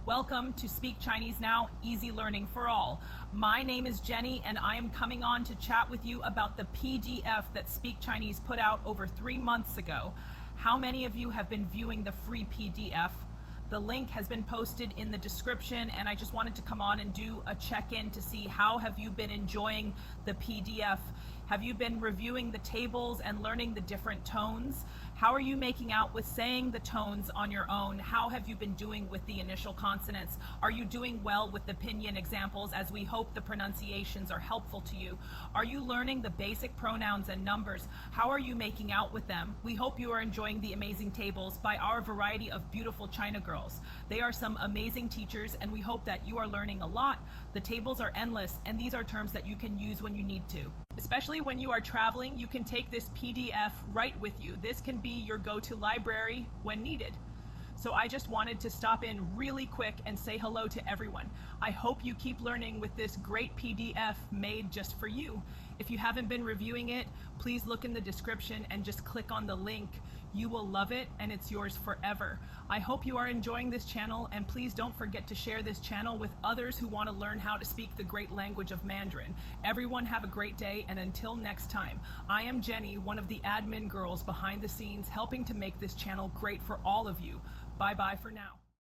Welcome to Speak Chinese Now, Easy Learning for All. My name is Jenny and I am coming on to chat with you about the PDF that Speak Chinese put out over 3 months ago. How many of you have been viewing the free PDF? The link has been posted in the description, and I just wanted to come on and do a check-in to see how have you been enjoying the PDF. Have you been reviewing the tables and learning the different tones? How are you making out with saying the tones on your own? How have you been doing with the initial consonants? Are you doing well with the pinyin examples, as we hope the pronunciations are helpful to you? Are you learning the basic pronouns and numbers? How are you making out with them? We hope you are enjoying the amazing tables by our variety of beautiful China girls. They are some amazing teachers, and we hope that you are learning a lot. The tables are endless, and these are terms that you can use when you need to. Especially when you are traveling, you can take this PDF right with you. This can be your go-to library when needed. So I just wanted to stop in really quick and say hello to everyone. I hope you keep learning with this great PDF made just for you. If you haven't been reviewing it, please look in the description and just click on the link. You will love it and it's yours forever. I hope you are enjoying this channel, and please don't forget to share this channel with others who want to learn how to speak the great language of Mandarin. Everyone have a great day, and until next time, I am Jenny, one of the admin girls behind the scenes helping to make this channel great for all of you. Bye-bye for now.